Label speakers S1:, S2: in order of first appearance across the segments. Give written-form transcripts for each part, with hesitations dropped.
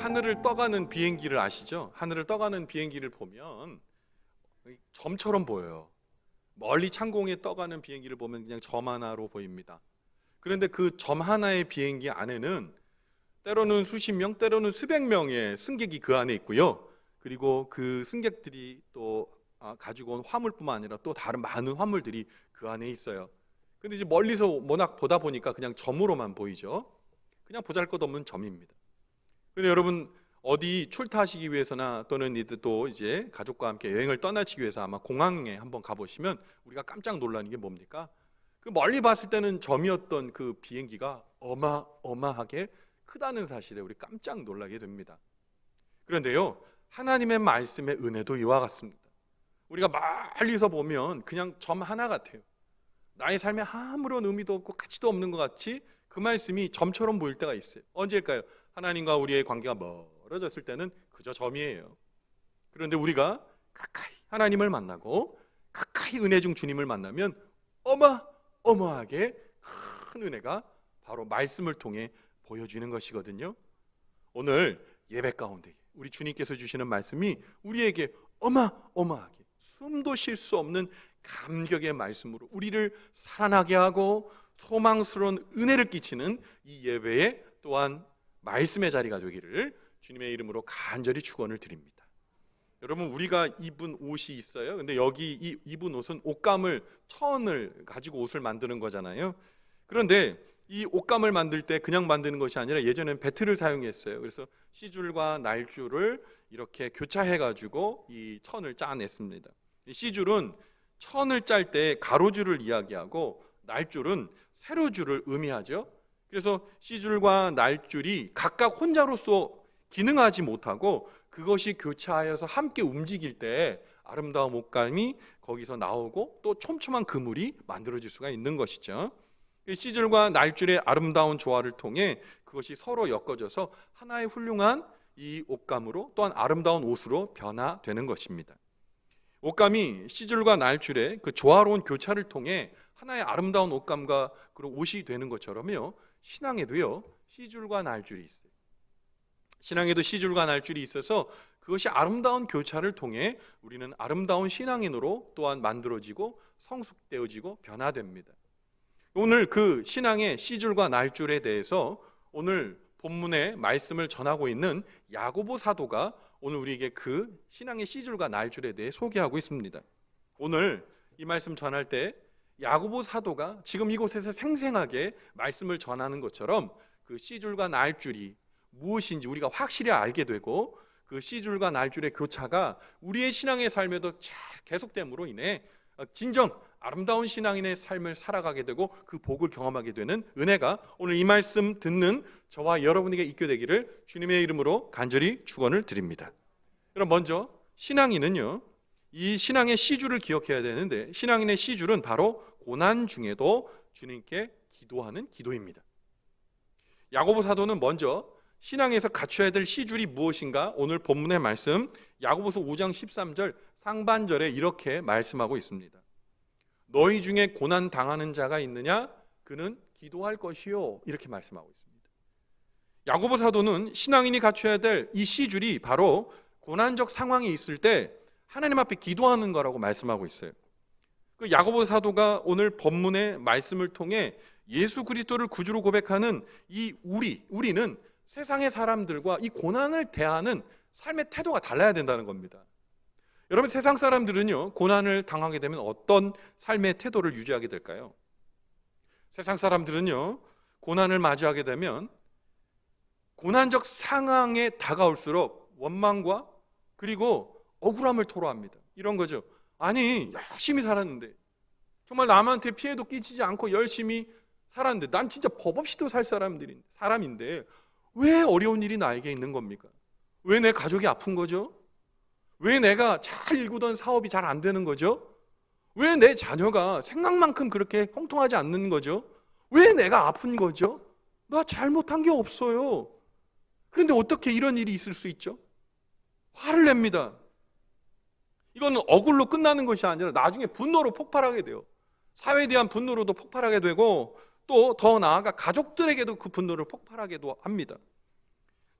S1: 하늘을 떠가는 비행기를 아시죠? 하늘을 떠가는 비행기를 보면 점처럼 보여요. 멀리 창공에 떠가는 비행기를 보면 그냥 점 하나로 보입니다. 그런데 그 점 하나의 비행기 안에는 때로는 수십 명, 때로는 수백 명의 승객이 그 안에 있고요. 그리고 그 승객들이 또 가지고 온 화물뿐만 아니라 또 다른 많은 화물들이 그 안에 있어요. 근데 이제 멀리서 워낙 보다 보니까 그냥 점으로만 보이죠. 그냥 보잘것없는 점입니다. 근데 여러분 어디 출타하시기 위해서나 또는 또 이제 가족과 함께 여행을 떠나시기 위해서 아마 공항에 한번 가보시면 우리가 깜짝 놀라는 게 뭡니까? 그 멀리 봤을 때는 점이었던 그 비행기가 어마어마하게 크다는 사실에 우리 깜짝 놀라게 됩니다. 그런데요, 하나님의 말씀의 은혜도 이와 같습니다. 우리가 멀리서 보면 그냥 점 하나 같아요. 나의 삶에 아무런 의미도 없고 가치도 없는 것 같이 그 말씀이 점처럼 보일 때가 있어요. 언제일까요? 하나님과 우리의 관계가 멀어졌을 때는 그저 점이에요. 그런데 우리가 가까이 하나님을 만나고 가까이 은혜 중 주님을 만나면 어마어마하게 큰 은혜가 바로 말씀을 통해 보여주는 것이거든요. 오늘 예배 가운데 우리 주님께서 주시는 말씀이 우리에게 어마어마하게 숨도 쉴 수 없는 감격의 말씀으로 우리를 살아나게 하고 소망스러운 은혜를 끼치는 이 예배에 또한 말씀의 자리가 되기를 주님의 이름으로 간절히 축원을 드립니다. 여러분 우리가 입은 옷이 있어요. 근데 여기 입은 옷은 옷감을 천을 가지고 옷을 만드는 거잖아요. 그런데 이 옷감을 만들 때 그냥 만드는 것이 아니라 예전에는 배틀을 사용했어요. 그래서 시줄과 날줄을 이렇게 교차해 가지고 이 천을 짜냈습니다. 이 시줄은 천을 짤 때 가로줄을 이야기하고 날줄은 세로줄을 의미하죠. 그래서 시줄과 날줄이 각각 혼자로서 기능하지 못하고 그것이 교차하여서 함께 움직일 때 아름다운 옷감이 거기서 나오고 또 촘촘한 그물이 만들어질 수가 있는 것이죠. 시줄과 날줄의 아름다운 조화를 통해 그것이 서로 엮어져서 하나의 훌륭한 이 옷감으로 또한 아름다운 옷으로 변화되는 것입니다. 옷감이 시줄과 날줄의 그 조화로운 교차를 통해 하나의 아름다운 옷감과 그런 옷이 되는 것처럼요, 신앙에도요 시줄과 날줄이 있어요. 신앙에도 시줄과 날줄이 있어서 그것이 아름다운 교차를 통해 우리는 아름다운 신앙인으로 또한 만들어지고 성숙되어지고 변화됩니다. 오늘 그 신앙의 시줄과 날줄에 대해서 오늘 본문의 말씀을 전하고 있는 야고보 사도가 오늘 우리에게 그 신앙의 시줄과 날줄에 대해 소개하고 있습니다. 오늘 이 말씀 전할 때 야고보 사도가 지금 이곳에서 생생하게 말씀을 전하는 것처럼 그 시줄과 날줄이 무엇인지 우리가 확실히 알게 되고 그 시줄과 날줄의 교차가 우리의 신앙의 삶에도 계속됨으로 인해 진정 아름다운 신앙인의 삶을 살아가게 되고 그 복을 경험하게 되는 은혜가 오늘 이 말씀 듣는 저와 여러분에게 있게 되기를 주님의 이름으로 간절히 축원을 드립니다. 그럼 먼저 신앙인은요, 이 신앙의 시줄을 기억해야 되는데 신앙인의 시줄은 바로 고난 중에도 주님께 기도하는 기도입니다. 야고보 사도는 먼저 신앙에서 갖춰야 될 시줄이 무엇인가 오늘 본문의 말씀 야고보서 5장 13절 상반절에 이렇게 말씀하고 있습니다. 너희 중에 고난 당하는 자가 있느냐? 그는 기도할 것이요. 이렇게 말씀하고 있습니다. 야고보 사도는 신앙인이 갖춰야 될 이 시줄이 바로 고난적 상황이 있을 때 하나님 앞에 기도하는 거라고 말씀하고 있어요. 그 야고보 사도가 오늘 본문의 말씀을 통해 예수 그리스도를 구주로 고백하는 이 우리는 세상의 사람들과 이 고난을 대하는 삶의 태도가 달라야 된다는 겁니다. 여러분 세상 사람들은요 고난을 당하게 되면 어떤 삶의 태도를 유지하게 될까요? 세상 사람들은요 고난을 맞이하게 되면 고난적 상황에 다가올수록 원망과 그리고 억울함을 토로합니다. 이런 거죠. 아니 열심히 살았는데 정말 남한테 피해도 끼치지 않고 열심히 살았는데 난 진짜 법 없이도 살 사람인데 왜 어려운 일이 나에게 있는 겁니까? 왜 내 가족이 아픈 거죠? 왜 내가 잘 일구던 사업이 잘 안 되는 거죠? 왜 내 자녀가 생각만큼 그렇게 형통하지 않는 거죠? 왜 내가 아픈 거죠? 나 잘못한 게 없어요. 그런데 어떻게 이런 일이 있을 수 있죠? 화를 냅니다. 이거는 억울로 끝나는 것이 아니라 나중에 분노로 폭발하게 돼요. 사회에 대한 분노로도 폭발하게 되고 또 더 나아가 가족들에게도 그 분노를 폭발하게도 합니다.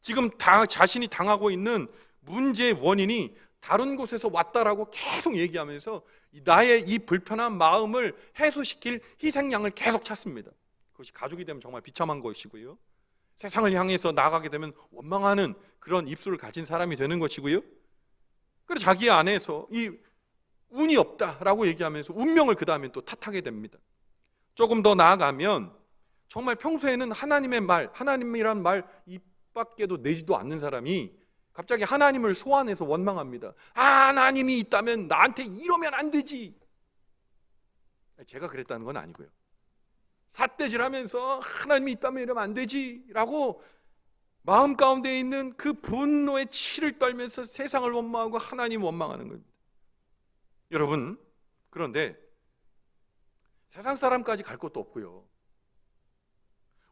S1: 지금 자신이 당하고 있는 문제의 원인이 다른 곳에서 왔다라고 계속 얘기하면서 나의 이 불편한 마음을 해소시킬 희생양을 계속 찾습니다. 그것이 가족이 되면 정말 비참한 것이고요. 세상을 향해서 나아가게 되면 원망하는 그런 입술을 가진 사람이 되는 것이고요. 그래서 자기 안에서 이 운이 없다라고 얘기하면서 운명을 그 다음에 또 탓하게 됩니다. 조금 더 나아가면 정말 평소에는 하나님의 말, 하나님이란 말 입 밖에도 내지도 않는 사람이 갑자기 하나님을 소환해서 원망합니다. 하나님이 있다면 나한테 이러면 안 되지. 제가 그랬다는 건 아니고요. 삿대질하면서 하나님이 있다면 이러면 안 되지 라고 마음 가운데 있는 그 분노의 치를 떨면서 세상을 원망하고 하나님 원망하는 겁니다. 여러분, 그런데 세상 사람까지 갈 것도 없고요.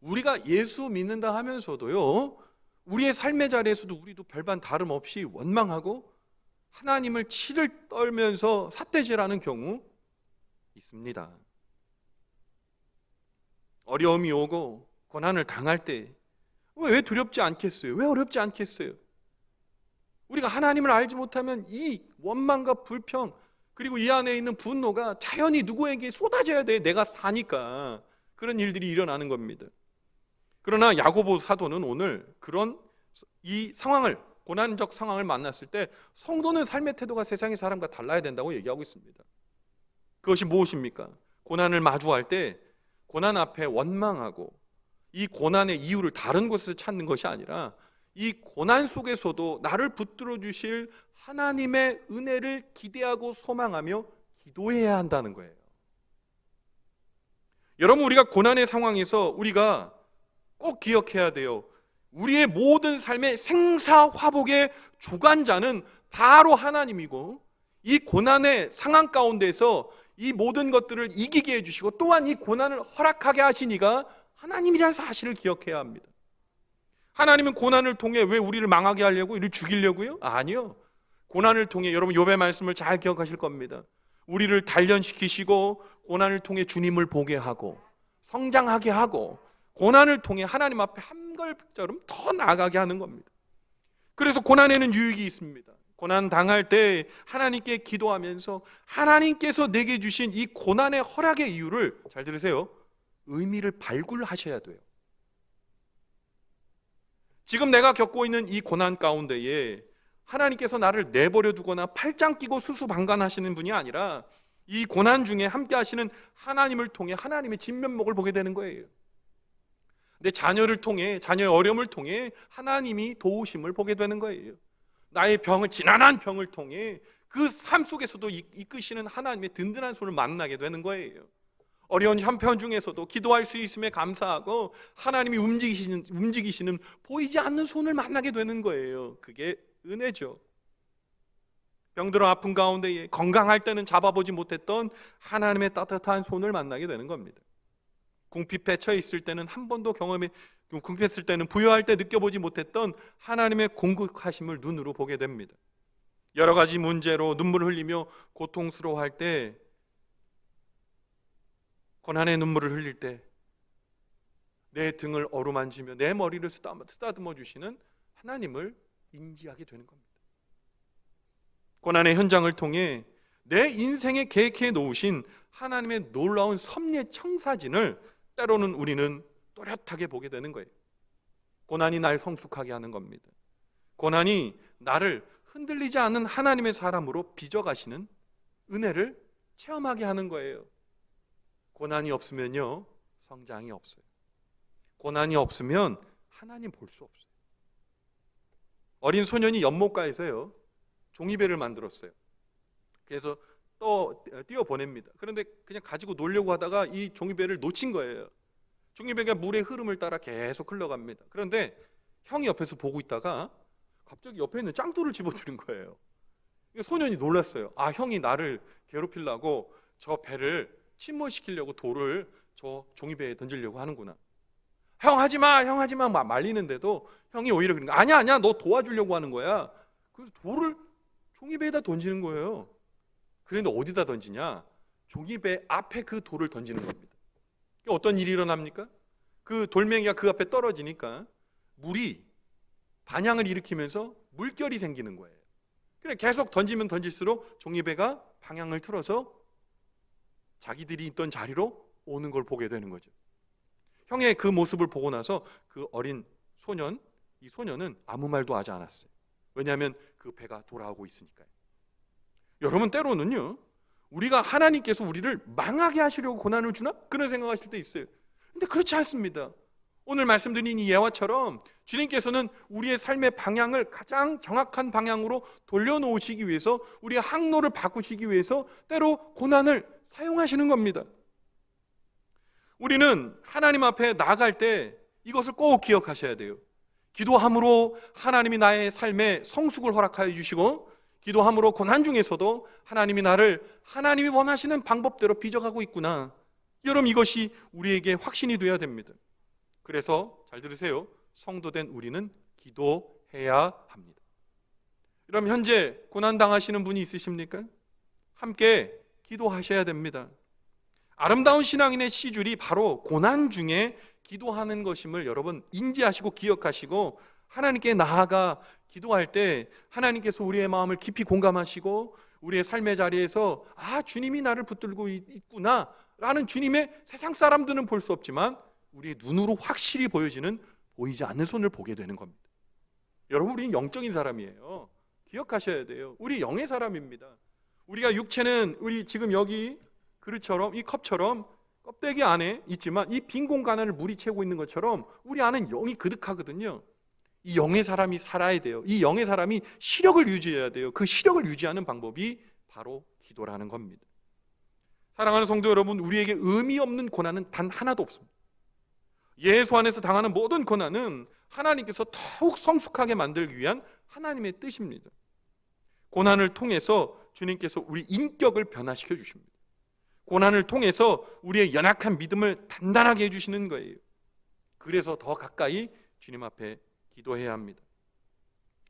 S1: 우리가 예수 믿는다 하면서도요, 우리의 삶의 자리에서도 우리도 별반 다름없이 원망하고 하나님을 치를 떨면서 삿대질하는 경우 있습니다. 어려움이 오고 고난을 당할 때 왜 두렵지 않겠어요? 왜 어렵지 않겠어요? 우리가 하나님을 알지 못하면 이 원망과 불평 그리고 이 안에 있는 분노가 자연히 누구에게 쏟아져야 돼. 내가 사니까 그런 일들이 일어나는 겁니다. 그러나 야고보 사도는 오늘 그런 이 상황을, 고난적 상황을 만났을 때 성도는 삶의 태도가 세상의 사람과 달라야 된다고 얘기하고 있습니다. 그것이 무엇입니까? 고난을 마주할 때 고난 앞에 원망하고 이 고난의 이유를 다른 곳에서 찾는 것이 아니라 이 고난 속에서도 나를 붙들어 주실 하나님의 은혜를 기대하고 소망하며 기도해야 한다는 거예요. 여러분, 우리가 고난의 상황에서 우리가 꼭 기억해야 돼요. 우리의 모든 삶의 생사화복의 주관자는 바로 하나님이고, 이 고난의 상황 가운데서 이 모든 것들을 이기게 해주시고 또한 이 고난을 허락하게 하시니가 하나님이라는 사실을 기억해야 합니다. 하나님은 고난을 통해 왜 우리를 망하게 하려고, 우리를 죽이려고요? 아니요. 고난을 통해, 여러분 욥의 말씀을 잘 기억하실 겁니다. 우리를 단련시키시고 고난을 통해 주님을 보게 하고 성장하게 하고 고난을 통해 하나님 앞에 한 걸음처럼 더 나아가게 하는 겁니다. 그래서 고난에는 유익이 있습니다. 고난 당할 때 하나님께 기도하면서 하나님께서 내게 주신 이 고난의 허락의 이유를, 잘 들으세요, 의미를 발굴하셔야 돼요. 지금 내가 겪고 있는 이 고난 가운데에 하나님께서 나를 내버려 두거나 팔짱 끼고 수수방관하시는 분이 아니라 이 고난 중에 함께 하시는 하나님을 통해 하나님의 진면목을 보게 되는 거예요. 내 자녀를 통해, 자녀의 어려움을 통해 하나님이 도우심을 보게 되는 거예요. 나의 병을, 지난한 병을 통해 그 삶 속에서도 이끄시는 하나님의 든든한 손을 만나게 되는 거예요. 어려운 형편 중에서도 기도할 수 있음에 감사하고 하나님이 움직이시는 보이지 않는 손을 만나게 되는 거예요. 그게 은혜죠. 병들어 아픈 가운데에 건강할 때는 잡아보지 못했던 하나님의 따뜻한 손을 만나게 되는 겁니다. 궁핍에 처해 있을 때는 한 번도 궁핍했을 때는 부여할 때 느껴보지 못했던 하나님의 공급하심을 눈으로 보게 됩니다. 여러 가지 문제로 눈물을 흘리며 고통스러워할 때, 고난의 눈물을 흘릴 때 내 등을 어루만지며 내 머리를 쓰다듬어 주시는 하나님을 인지하게 되는 겁니다. 고난의 현장을 통해 내 인생에 계획해 놓으신 하나님의 놀라운 섭리의 청사진을 때로는 우리는 또렷하게 보게 되는 거예요. 고난이 날 성숙하게 하는 겁니다. 고난이 나를 흔들리지 않는 하나님의 사람으로 빚어가시는 은혜를 체험하게 하는 거예요. 고난이 없으면요, 성장이 없어요. 고난이 없으면 하나님 볼 수 없어요. 어린 소년이 연못가에서요, 종이배를 만들었어요. 그래서 또 띄워보냅니다. 그런데 그냥 가지고 놀려고 하다가 이 종이배를 놓친 거예요. 종이배가 물의 흐름을 따라 계속 흘러갑니다. 그런데 형이 옆에서 보고 있다가 갑자기 옆에 있는 짱돌을 집어드는 거예요. 소년이 놀랐어요. 아, 형이 나를 괴롭히려고 저 배를 침몰시키려고 돌을 저 종이배에 던지려고 하는구나. 형 하지마, 형 하지마 막 말리는데도 형이 오히려 그런 거야. 아니야, 너 도와주려고 하는 거야. 그래서 돌을 종이배에다 던지는 거예요. 그런데 어디다 던지냐? 종이배 앞에 그 돌을 던지는 겁니다. 어떤 일이 일어납니까? 그 돌멩이가 그 앞에 떨어지니까 물이 반향을 일으키면서 물결이 생기는 거예요. 그래 계속 던지면 던질수록 종이배가 방향을 틀어서 자기들이 있던 자리로 오는 걸 보게 되는 거죠. 형의 그 모습을 보고 나서 그 어린 소년, 이 소년은 아무 말도 하지 않았어요. 왜냐하면 그 배가 돌아오고 있으니까요. 여러분, 때로는요, 우리가 하나님께서 우리를 망하게 하시려고 고난을 주나? 그런 생각하실 때 있어요. 근데 그렇지 않습니다. 오늘 말씀드린 이 예화처럼 주님께서는 우리의 삶의 방향을 가장 정확한 방향으로 돌려놓으시기 위해서, 우리의 항로를 바꾸시기 위해서 때로 고난을 사용하시는 겁니다. 우리는 하나님 앞에 나아갈 때 이것을 꼭 기억하셔야 돼요. 기도함으로 하나님이 나의 삶에 성숙을 허락하여 주시고, 기도함으로 고난 중에서도 하나님이 나를 하나님이 원하시는 방법대로 빚어가고 있구나. 여러분, 이것이 우리에게 확신이 되어야 됩니다. 그래서 잘 들으세요. 성도된 우리는 기도해야 합니다. 그럼 현재 고난 당하시는 분이 있으십니까? 함께 기도하셔야 됩니다. 아름다운 신앙인의 시줄이 바로 고난 중에 기도하는 것임을 여러분 인지하시고 기억하시고, 하나님께 나아가 기도할 때 하나님께서 우리의 마음을 깊이 공감하시고, 우리의 삶의 자리에서 주님이 나를 붙들고 있구나 라는 주님의, 세상 사람들은 볼 수 없지만 우리의 눈으로 확실히 보여지는 보이지 않는 손을 보게 되는 겁니다. 여러분, 우리는 영적인 사람이에요. 기억하셔야 돼요. 우리 영의 사람입니다. 우리가 육체는 우리 지금 여기 그릇처럼, 이 컵처럼 껍데기 안에 있지만 이 빈 공간을 물이 채우고 있는 것처럼 우리 안은 영이 그득하거든요. 이 영의 사람이 살아야 돼요. 이 영의 사람이 시력을 유지해야 돼요. 그 시력을 유지하는 방법이 바로 기도라는 겁니다. 사랑하는 성도 여러분, 우리에게 의미 없는 고난은 단 하나도 없습니다. 예수 안에서 당하는 모든 고난은 하나님께서 더욱 성숙하게 만들기 위한 하나님의 뜻입니다. 고난을 통해서 주님께서 우리 인격을 변화시켜 주십니다. 고난을 통해서 우리의 연약한 믿음을 단단하게 해주시는 거예요. 그래서 더 가까이 주님 앞에 기도해야 합니다.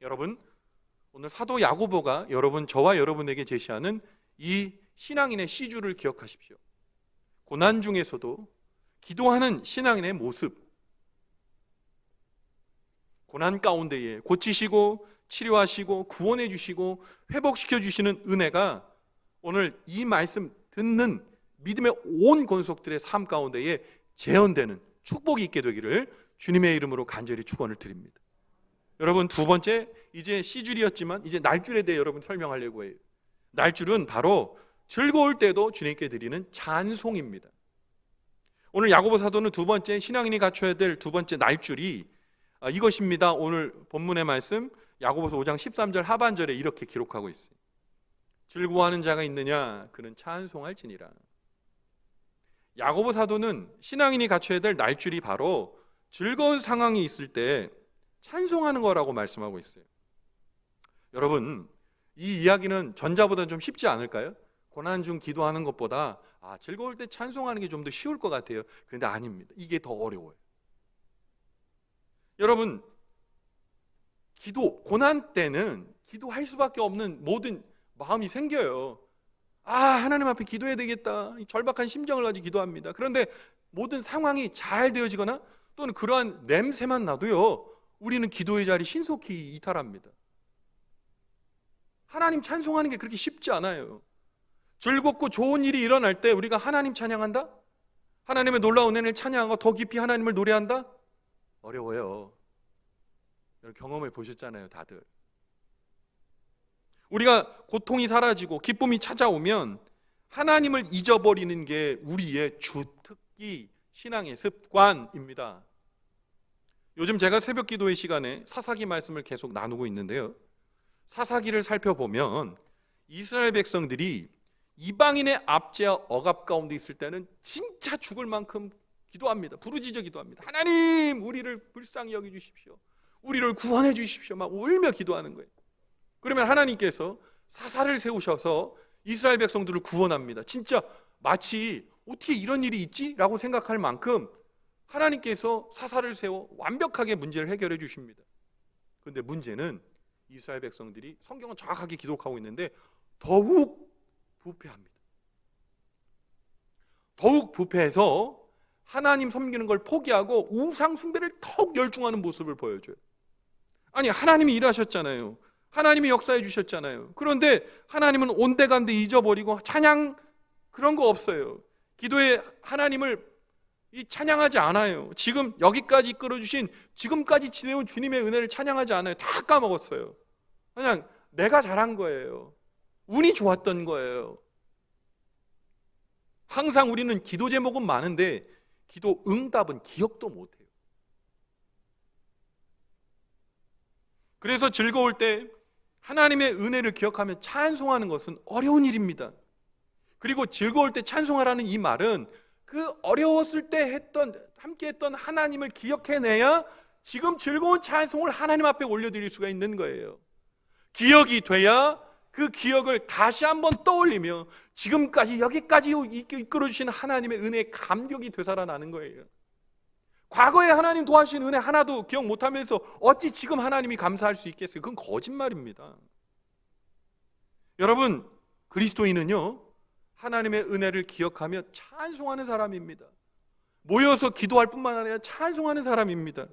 S1: 여러분, 오늘 사도 야고보가 저와 여러분에게 제시하는 이 신앙인의 시주를 기억하십시오. 고난 중에서도 기도하는 신앙인의 모습, 고난 가운데에 고치시고 치료하시고 구원해 주시고 회복시켜 주시는 은혜가 오늘 이 말씀 듣는 믿음의 온 권속들의 삶 가운데에 재현되는 축복이 있게 되기를 주님의 이름으로 간절히 축원을 드립니다. 여러분, 두 번째, 이제 시줄이었지만 이제 날줄에 대해 여러분 설명하려고 해요. 날줄은 바로 즐거울 때도 주님께 드리는 찬송입니다. 오늘 야고보 사도는 두 번째, 신앙인이 갖춰야 될 두 번째 날줄이 이것입니다. 오늘 본문의 말씀 야고보서 5장 13절 하반절에 이렇게 기록하고 있어요. 즐거워하는 자가 있느냐? 그는 찬송할지니라. 야고보 사도는 신앙인이 갖춰야 될 날줄이 바로 즐거운 상황이 있을 때 찬송하는 거라고 말씀하고 있어요. 여러분, 이 이야기는 전자보다는 좀 쉽지 않을까요? 고난 중 기도하는 것보다 즐거울 때 찬송하는 게 좀 더 쉬울 것 같아요. 그런데 아닙니다. 이게 더 어려워요. 여러분, 고난 때는 기도할 수밖에 없는 모든 마음이 생겨요. 하나님 앞에 기도해야 되겠다. 절박한 심정을 가지고 기도합니다. 그런데 모든 상황이 잘 되어지거나 또는 그러한 냄새만 나도요, 우리는 기도의 자리 신속히 이탈합니다. 하나님 찬송하는 게 그렇게 쉽지 않아요. 즐겁고 좋은 일이 일어날 때 우리가 하나님 찬양한다? 하나님의 놀라운 은혜를 찬양하고 더 깊이 하나님을 노래한다? 어려워요. 경험해 보셨잖아요, 다들. 우리가 고통이 사라지고 기쁨이 찾아오면 하나님을 잊어버리는 게 우리의 주특기 신앙의 습관입니다. 요즘 제가 새벽 기도의 시간에 사사기 말씀을 계속 나누고 있는데요, 사사기를 살펴보면 이스라엘 백성들이 이방인의 압제와 억압 가운데 있을 때는 진짜 죽을 만큼 기도합니다. 부르짖어 기도합니다. 하나님, 우리를 불쌍히 여겨주십시오. 우리를 구원해 주십시오. 막 울며 기도하는 거예요. 그러면 하나님께서 사사를 세우셔서 이스라엘 백성들을 구원합니다. 진짜 마치 어떻게 이런 일이 있지? 라고 생각할 만큼 하나님께서 사사를 세워 완벽하게 문제를 해결해 주십니다. 그런데 문제는 이스라엘 백성들이, 성경은 정확하게 기록하고 있는데, 더욱 부패합니다. 더욱 부패해서 하나님 섬기는 걸 포기하고 우상 숭배를 더욱 열중하는 모습을 보여줘요. 아니, 하나님이 일하셨잖아요. 하나님이 역사해 주셨잖아요. 그런데 하나님은 온데간데 잊어버리고 찬양 그런 거 없어요. 기도에 하나님을 찬양하지 않아요. 지금 여기까지 이끌어 주신, 지금까지 지내온 주님의 은혜를 찬양하지 않아요. 다 까먹었어요. 그냥 내가 잘한 거예요. 운이 좋았던 거예요. 항상 우리는 기도 제목은 많은데 기도 응답은 기억도 못해요. 그래서 즐거울 때 하나님의 은혜를 기억하며 찬송하는 것은 어려운 일입니다. 그리고 즐거울 때 찬송하라는 이 말은 그 어려웠을 때 함께 했던 하나님을 기억해내야 지금 즐거운 찬송을 하나님 앞에 올려드릴 수가 있는 거예요. 기억이 돼야 그 기억을 다시 한번 떠올리며 지금까지 여기까지 이끌어주신 하나님의 은혜에 감격이 되살아나는 거예요. 과거에 하나님 도와주신 은혜 하나도 기억 못하면서 어찌 지금 하나님이 감사할 수 있겠어요? 그건 거짓말입니다. 여러분, 그리스도인은요, 하나님의 은혜를 기억하며 찬송하는 사람입니다. 모여서 기도할 뿐만 아니라 찬송하는 사람입니다.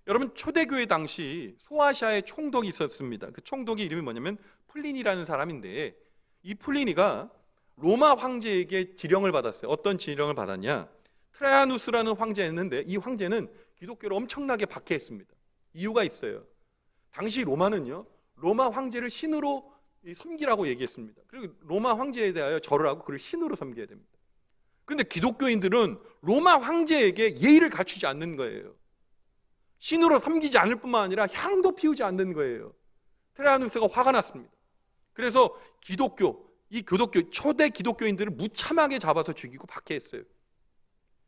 S1: 여러분, 초대교회 당시 소아시아에 총독이 있었습니다. 그 총독의 이름이 뭐냐면 플리니라는 사람인데, 이 플리니가 로마 황제에게 지령을 받았어요. 어떤 지령을 받았냐? 트라야누스라는 황제였는데 이 황제는 기독교를 엄청나게 박해했습니다. 이유가 있어요. 당시 로마는요, 로마 황제를 신으로 섬기라고 얘기했습니다. 그리고 로마 황제에 대하여 절을 하고 그를 신으로 섬겨야 됩니다. 그런데 기독교인들은 로마 황제에게 예의를 갖추지 않는 거예요. 신으로 섬기지 않을 뿐만 아니라 향도 피우지 않는 거예요. 트라야누스가 화가 났습니다. 그래서 초대 기독교인들을 무참하게 잡아서 죽이고 박해했어요.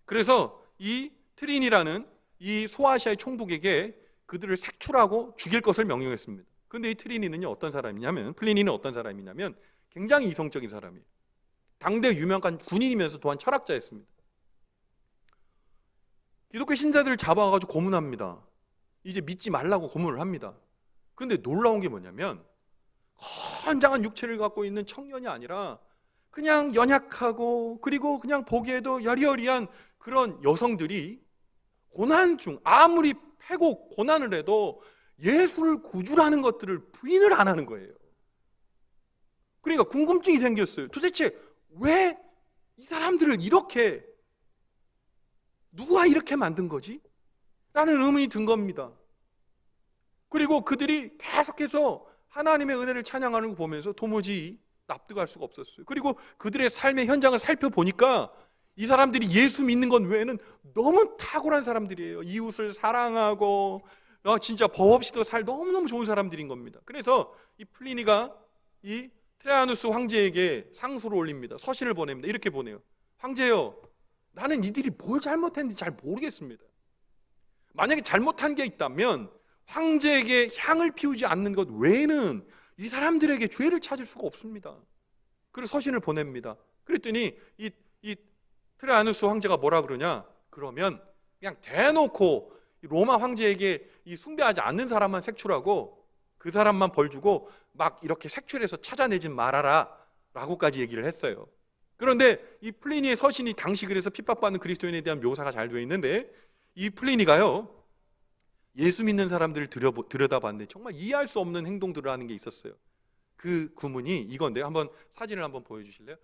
S1: 그래서 이 트린이라는 이 소아시아의 총독에게 그들을 색출하고 죽일 것을 명령했습니다. 그런데 이 트리니는요, 어떤 사람이냐면, 플리니는 어떤 사람이냐면 굉장히 이성적인 사람이에요. 당대 유명한 군인이면서 또한 철학자였습니다. 기독교 신자들을 잡아가지고 고문합니다. 이제 믿지 말라고 고문을 합니다. 그런데 놀라운 게 뭐냐면 건장한 육체를 갖고 있는 청년이 아니라 그냥 연약하고 그리고 그냥 보기에도 여리여리한 그런 여성들이 고난 중 아무리 패고 고난을 해도 예수를 구주라는 것들을 부인을 안 하는 거예요. 그러니까 궁금증이 생겼어요. 도대체 왜 이 사람들을 이렇게, 누가 이렇게 만든 거지? 라는 의문이 든 겁니다. 그리고 그들이 계속해서 하나님의 은혜를 찬양하는 거 보면서 도무지 납득할 수가 없었어요. 그리고 그들의 삶의 현장을 살펴보니까 이 사람들이 예수 믿는 것 외에는 너무 탁월한 사람들이에요. 이웃을 사랑하고 진짜 법 없이도 너무너무 좋은 사람들인 겁니다. 그래서 이 플리니가 이 트라야누스 황제에게 상소를 올립니다. 서신을 보냅니다. 이렇게 보내요. 황제요, 나는 이들이 뭘 잘못했는지 잘 모르겠습니다. 만약에 잘못한 게 있다면 황제에게 향을 피우지 않는 것 외에는 이 사람들에게 죄를 찾을 수가 없습니다. 그래서 서신을 보냅니다. 그랬더니 이 트라야누스 황제가 뭐라 그러냐? 그러면 그냥 대놓고 로마 황제에게 이 숭배하지 않는 사람만 색출하고 그 사람만 벌 주고 막 이렇게 색출해서 찾아내지 말아라 라고까지 얘기를 했어요. 그런데 이 플리니의 서신이 당시 그래서 핍박받는 그리스도인에 대한 묘사가 잘 되어 있는데, 이 플리니가요, 예수 믿는 사람들을 들여다봤는데 정말 이해할 수 없는 행동들을 하는 게 있었어요. 그 구문이 이건데, 한번 사진을 한번 보여주실래요?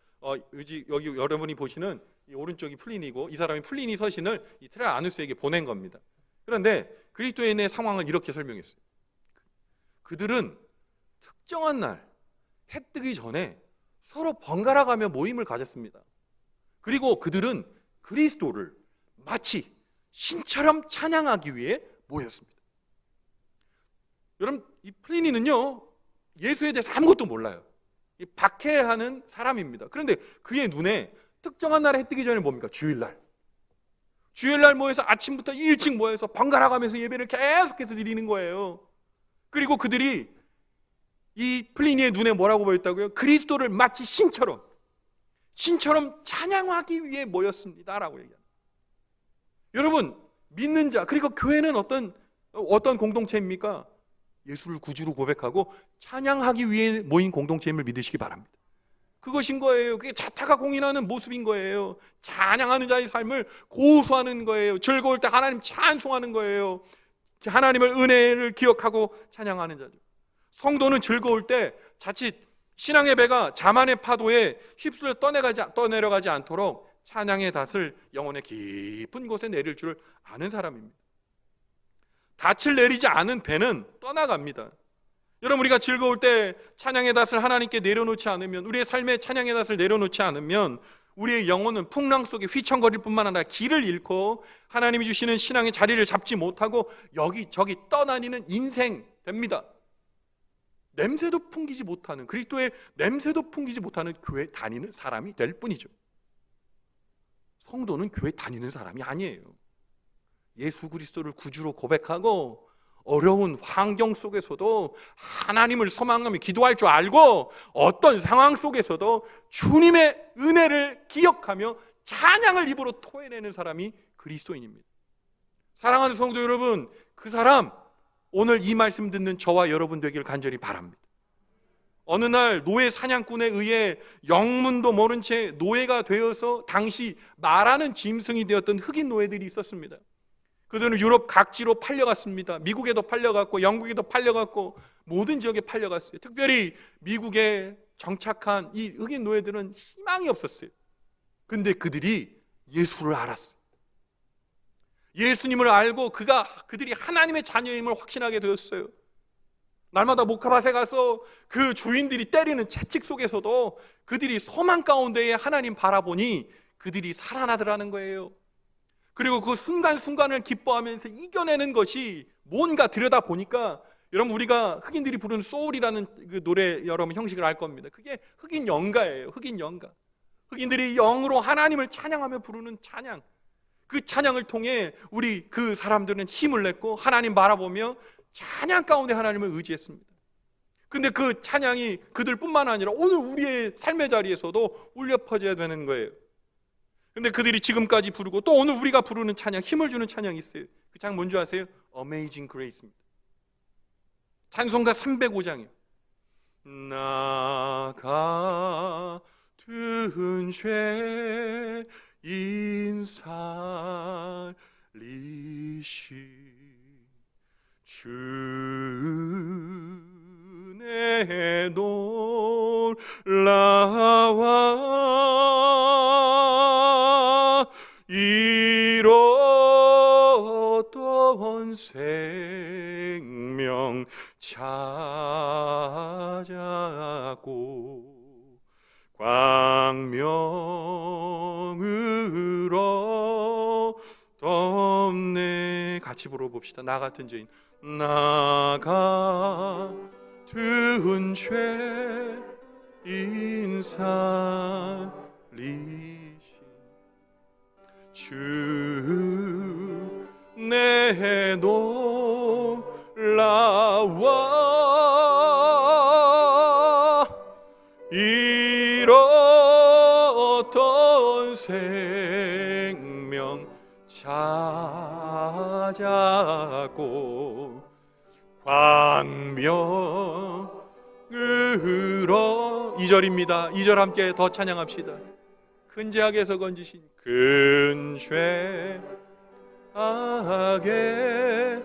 S1: 여기 여러분이 보시는 이 오른쪽이 플리니고, 이 사람이 플리니 서신을 이 트라야누스에게 보낸 겁니다. 그런데 그리스도인의 상황을 이렇게 설명했어요. 그들은 특정한 날 해 뜨기 전에 서로 번갈아 가며 모임을 가졌습니다. 그리고 그들은 그리스도를 마치 신처럼 찬양하기 위해 모였습니다. 여러분, 이 플리니는요, 예수에 대해서 아무것도 몰라요. 박해하는 사람입니다. 그런데 그의 눈에 특정한 날에 해 뜨기 전에 뭡니까? 주일날 모여서 아침부터 일찍 모여서 번갈아 가면서 예배를 계속해서 드리는 거예요. 그리고 그들이 이 플리니의 눈에 뭐라고 보였다고요? 그리스도를 마치 신처럼 찬양하기 위해 모였습니다라고 얘기합니다. 여러분, 믿는 자, 그리고 교회는 어떤 공동체입니까? 예수를 구주로 고백하고 찬양하기 위해 모인 공동체임을 믿으시기 바랍니다. 그것인 거예요. 그게 자타가 공인하는 모습인 거예요. 찬양하는 자의 삶을 고수하는 거예요. 즐거울 때 하나님 찬송하는 거예요. 하나님을 은혜를 기억하고 찬양하는 자죠. 성도는 즐거울 때 자칫 신앙의 배가 자만의 파도에 휩쓸려 떠내려가지 않도록 찬양의 닷을 영혼의 깊은 곳에 내릴 줄 아는 사람입니다. 닻을 내리지 않은 배는 떠나갑니다. 여러분, 우리가 즐거울 때 찬양의 닷을 하나님께 내려놓지 않으면, 우리의 삶에 찬양의 닷을 내려놓지 않으면 우리의 영혼은 풍랑 속에 휘청거릴 뿐만 아니라 길을 잃고 하나님이 주시는 신앙의 자리를 잡지 못하고 여기저기 떠다니는 인생 됩니다. 냄새도 풍기지 못하는, 그리스도의 냄새도 풍기지 못하는 교회 다니는 사람이 될 뿐이죠. 성도는 교회 다니는 사람이 아니에요. 예수 그리스도를 구주로 고백하고 어려운 환경 속에서도 하나님을 소망하며 기도할 줄 알고 어떤 상황 속에서도 주님의 은혜를 기억하며 찬양을 입으로 토해내는 사람이 그리스도인입니다. 사랑하는 성도 여러분, 그 사람 오늘 이 말씀 듣는 저와 여러분 되기를 간절히 바랍니다. 어느 날 노예 사냥꾼에 의해 영문도 모른 채 노예가 되어서 당시 말하는 짐승이 되었던 흑인 노예들이 있었습니다. 그들은 유럽 각지로 팔려갔습니다. 미국에도 팔려갔고 영국에도 팔려갔고 모든 지역에 팔려갔어요. 특별히 미국에 정착한 이 흑인 노예들은 희망이 없었어요. 근데 그들이 예수를 알았어요. 예수님을 알고 그들이 하나님의 자녀임을 확신하게 되었어요. 날마다 모카밭에 가서 그 주인들이 때리는 채찍 속에서도 그들이 소망 가운데에 하나님 바라보니 그들이 살아나더라는 거예요. 그리고 그 순간순간을 기뻐하면서 이겨내는 것이 뭔가 들여다보니까, 여러분, 우리가 흑인들이 부르는 소울이라는 그 노래 여러분 형식을 알 겁니다. 그게 흑인 연가예요. 흑인 연가. 흑인들이 영으로 하나님을 찬양하며 부르는 찬양, 그 찬양을 통해 우리 그 사람들은 힘을 냈고 하나님 바라보며 찬양 가운데 하나님을 의지했습니다. 근데 그 찬양이 그들뿐만 아니라 오늘 우리의 삶의 자리에서도 울려 퍼져야 되는 거예요. 근데 그들이 지금까지 부르고 또 오늘 우리가 부르는 찬양, 힘을 주는 찬양이 있어요. 그 찬양 뭔지 아세요? Amazing Grace입니다. 찬송가 305장이에요. 나 같은 죄인 살리시 주 은혜 놀라와 잃었던 생명 찾았고 광명으로 떴네. 같이 불러봅시다. 나 같은 죄인, 나 같은 죄인 살리신 주 내 놀라와 잃었던 생명 찾았고 광명으로 2절입니다. 2절 함께 더 찬양합시다. 큰 죄악에서 건지신 큰 죄악에서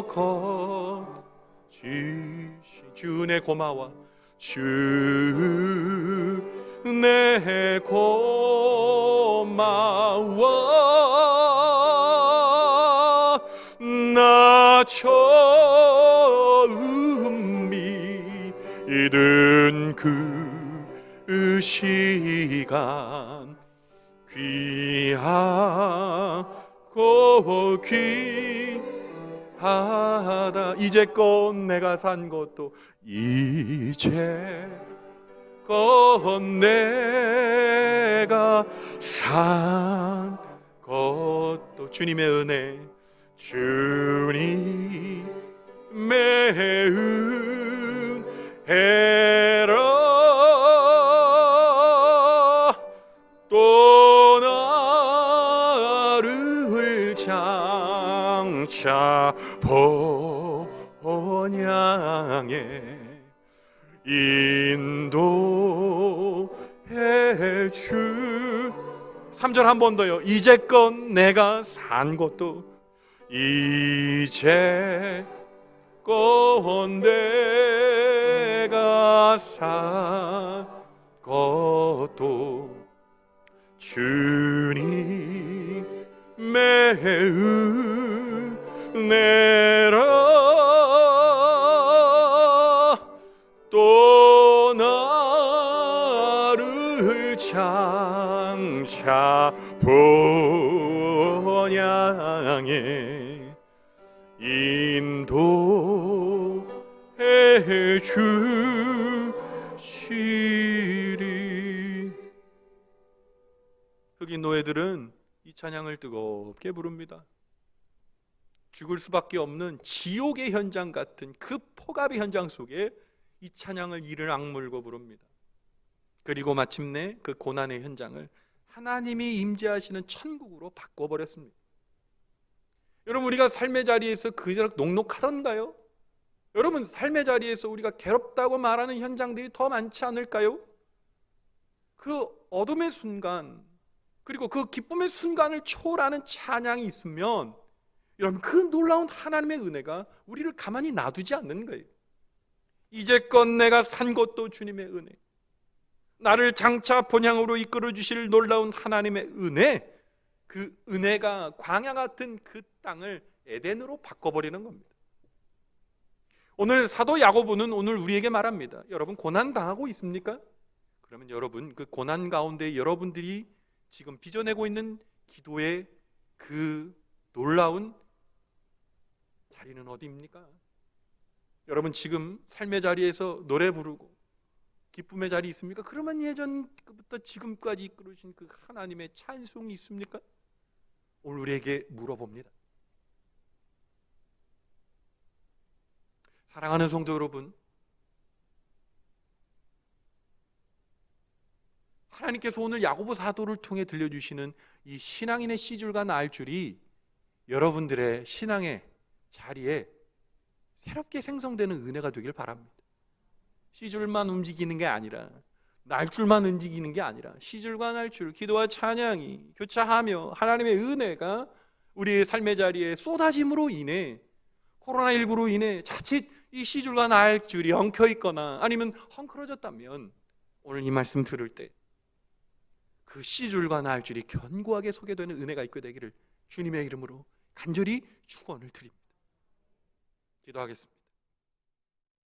S1: 건지신 주 은혜 고마워 주 은혜 고마워 나 처음 믿은 그 시간 귀하고 귀하다. 이제껏 내가 산 것도 이제껏 내가 산 것도 주님의 은혜, 주님의 은혜라. 또 나를 장차 본향에 인도해 주. 3절 한 번 더요. 이제껏 내가 산 것도 이제껏 내가 산 것도 주님의 은혜라. 또 나를 장차 본향에 인도해 주시리. 흑인 노예들은 이 찬양을 뜨겁게 부릅니다. 죽을 수밖에 없는 지옥의 현장 같은 그 폭압의 현장 속에 이 찬양을 이를 악물고 부릅니다. 그리고 마침내 그 고난의 현장을 하나님이 임재하시는 천국으로 바꿔버렸습니다. 여러분, 우리가 삶의 자리에서 그저럭 녹록하던가요? 여러분, 삶의 자리에서 우리가 괴롭다고 말하는 현장들이 더 많지 않을까요? 그 어둠의 순간, 그리고 그 기쁨의 순간을 초월하는 찬양이 있으면 여러분, 그 놀라운 하나님의 은혜가 우리를 가만히 놔두지 않는 거예요. 이제껏 내가 산 것도 주님의 은혜, 나를 장차 본향으로 이끌어 주실 놀라운 하나님의 은혜, 그 은혜가 광야 같은 그 땅을 에덴으로 바꿔버리는 겁니다. 오늘 사도 야고보는 오늘 우리에게 말합니다. 여러분, 고난 당하고 있습니까? 그러면 여러분, 그 고난 가운데 여러분들이 지금 빚어내고 있는 기도의 그 놀라운 자리는 어디입니까? 여러분, 지금 삶의 자리에서 노래 부르고 기쁨의 자리 있습니까? 그러면 예전부터 지금까지 이끌으신 그 하나님의 찬송이 있습니까? 오늘 우리에게 물어봅니다. 사랑하는 성도 여러분, 하나님께서 오늘 야고보 사도를 통해 들려주시는 이 신앙인의 씨줄과 나알줄이 여러분들의 신앙의 자리에 새롭게 생성되는 은혜가 되길 바랍니다. 씨줄만 움직이는 게 아니라, 날줄만 움직이는 게 아니라, 씨줄과 날줄, 기도와 찬양이 교차하며 하나님의 은혜가 우리의 삶의 자리에 쏟아짐으로 인해, 코로나19로 인해 자칫 이 씨줄과 날줄이 엉켜 있거나 아니면 헝클어졌다면, 오늘 이 말씀 들을 때 그 씨줄과 날줄이 견고하게 소개되는 은혜가 있게 되기를 주님의 이름으로 간절히 축원을 드립니다. 기도하겠습니다.